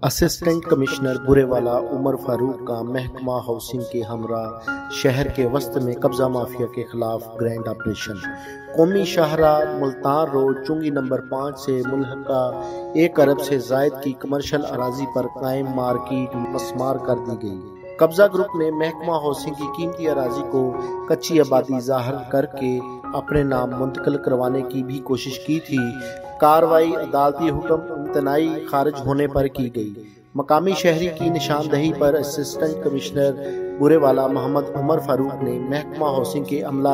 Assistant commissioner Burewala Umar Farooq का महकमा housing के हमरा शहर के वस्त में कब्जा माफिया के खिलाफ ग्रैंड ऑपरेशन। कौमी शाहराह मुल्तान रोड चुंगी नंबर 5 से मुल्हका 1 अरब से जायद की कमर्शियल अराजी पर कायम मार्केट मस्मार कर दी गई। कब्जा ग्रुप ने महकमा हाउसिंग की कीमती अराजी को कच्ची आबादी जाहिर करके अपने नाम मुंतकिल करवाने की भी कोशिश की थी। कार्रवाई अदालती हुक्म इम्तनाई खारिज होने पर की गई। मकामी शहरी की निशानदही पर असिस्टेंट कमिश्नर बुरेवाला मोहम्मद उमर फारूक ने महकमा हाउसिंग के अमला,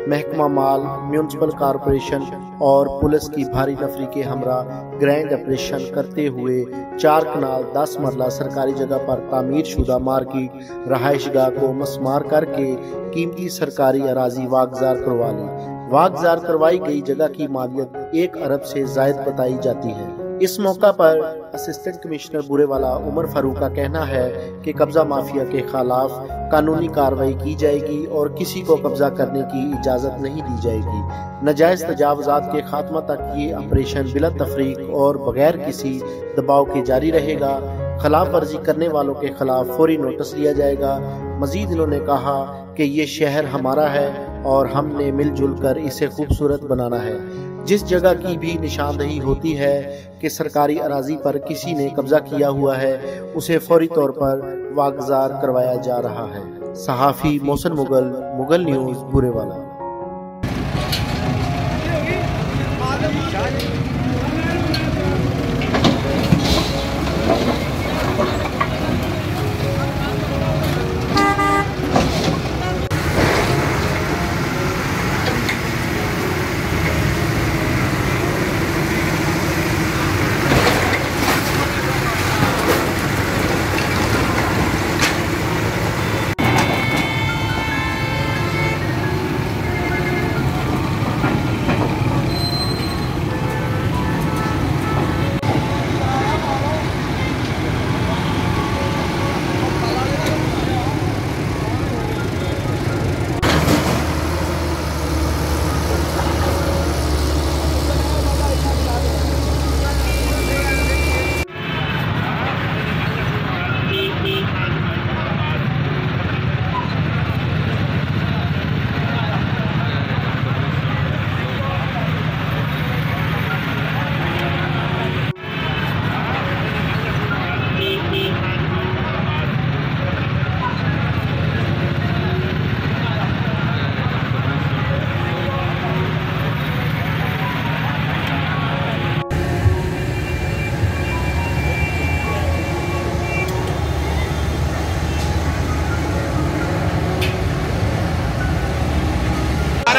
महकमा माल, म्यूनसिपल कॉरपोरेशन और पुलिस की भारी नफरी के हमरा ग्रैंड ऑपरेशन करते हुए 4 कनाल 10 मरला सरकारी जगह पर तामीर शुदा मार्केट रहायशगाह को मस्मार करके कीमती सरकारी अराजी वागजार करवा ली। वागजार करवाई गई जगह की मालियत 1 अरब से जायद बताई जाती है। इस मौका पर असिस्टेंट कमिश्नर बुरेवाला उमर फारूक का कहना है कि कब्जा माफिया के खिलाफ कानूनी कार्रवाई की जाएगी और किसी को कब्जा करने की इजाजत नहीं दी जाएगी। नाजायज तजावुजात के खात्मा तक ये ऑपरेशन बिला तफरीक और बगैर किसी दबाव के जारी रहेगा। खिलाफ वर्जी करने वालों के खिलाफ फौरी नोटिस लिया जाएगा। मजीद इन्होंने कहा कि ये शहर हमारा है और हमने मिलजुल कर इसे खूबसूरत बनाना है। जिस जगह की भी निशानदही होती है कि सरकारी अराजी पर किसी ने कब्जा किया हुआ है, उसे फौरी तौर पर वागजार करवाया जा रहा है। सहाफ़ी मोहसिन मुगल, मुगल न्यूज़, बुरेवाला।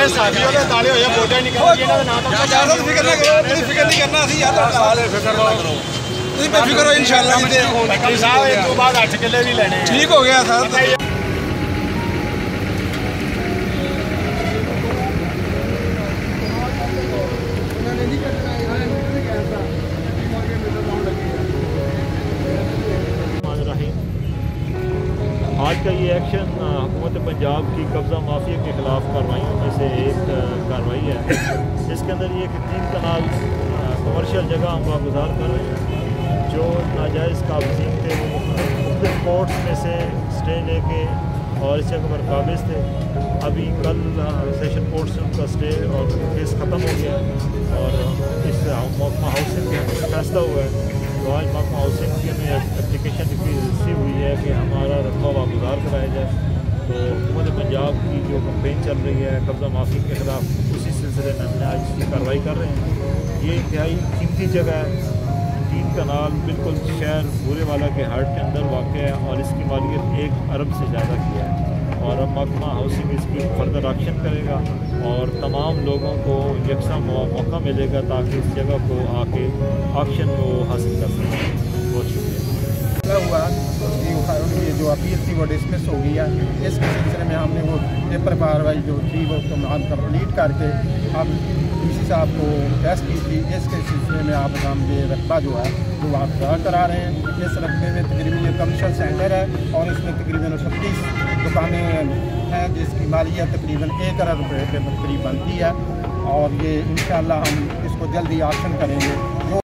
साथियों के ताले होए वोटां निकल गई ना नाम तो फिक्र नहीं करना सी यार फिक्र ना करो ਤੁਸੀਂ ਬੇਫਿਕਰ ਹੋ ਇਨਸ਼ਾਅੱਲਾ ਜੀ ਤੇ ਸਾਹਿਬ ਇਸ ਤੋਂ ਬਾਅਦ 8 ਕਿੱਲੇ ਵੀ ਲੈਣੇ ਆ। ਠੀਕ ਹੋ ਗਿਆ ਸਰ। आज का ये एक्शन हुकूमत पंजाब की कब्ज़ा माफिया के ख़िलाफ़ कार्रवाइयों में से एक कार्रवाई है, जिसके अंदर ये 3 कनाल कमर्शियल जगह हम वागुजार कर रहे हैं। जो नाजायज़ काबिज़ीन थे वो मुख्तलिफ कोर्ट्स में से स्टे लेके और इस जगह पर काबिज़ थे। अभी कल सेशन कोर्ट से उनका स्टे और केस ख़त्म हो गया और इस महकमा हाउसिंग के फैसला हुआ है। तो आज महकमा हाउसिंग की हमें एप्लीकेशन रिसीव हुई है कि हमारा रकबा वागुजार कराया जाए। तो हुकूमत पंजाब की जो कंपेन चल रही है कब्ज़ा माफी के ख़िलाफ़, उसी सिलसिले में हमने आज इसकी कार्रवाई कर रहे हैं। ये इंतहाई कीमती जगह है, 3 कनाल बिल्कुल शहर बुरेवाला के हार्ट के अंदर वाक़ है और इसकी मालियत 1 अरब से ज़्यादा की है। और अब महकमा हाउसिंग इसकी फर्दर एक्शन करेगा और तमाम लोगों को यकसा मौका मिलेगा ताकि इस जगह को आके ऑक्शन को हासिल कर सकें। बहुत शुक्रिया। हुआ उनकी जो अपील थी वो डिसमिस हो गई है। इसके सिलसिले में हमने वो पेपर कार्रवाई जो थी वो तमाम कंप्लीट करके अब डीसी साहब को टेस्ट की थी। इसके सिलसिले में आप हम ये रकबा जो है वो वापस करा रहे हैं। इस रकबे में तकरीबन ये कमर्शियल सेंटर है और इसमें तकरीबन 36 दुकानें हैं जिसकी मालियत तकरीबन 1 अरब रुपये के करीब बनती है। और ये इंशाअल्लाह हम इसको जल्दी ऑक्शन करेंगे।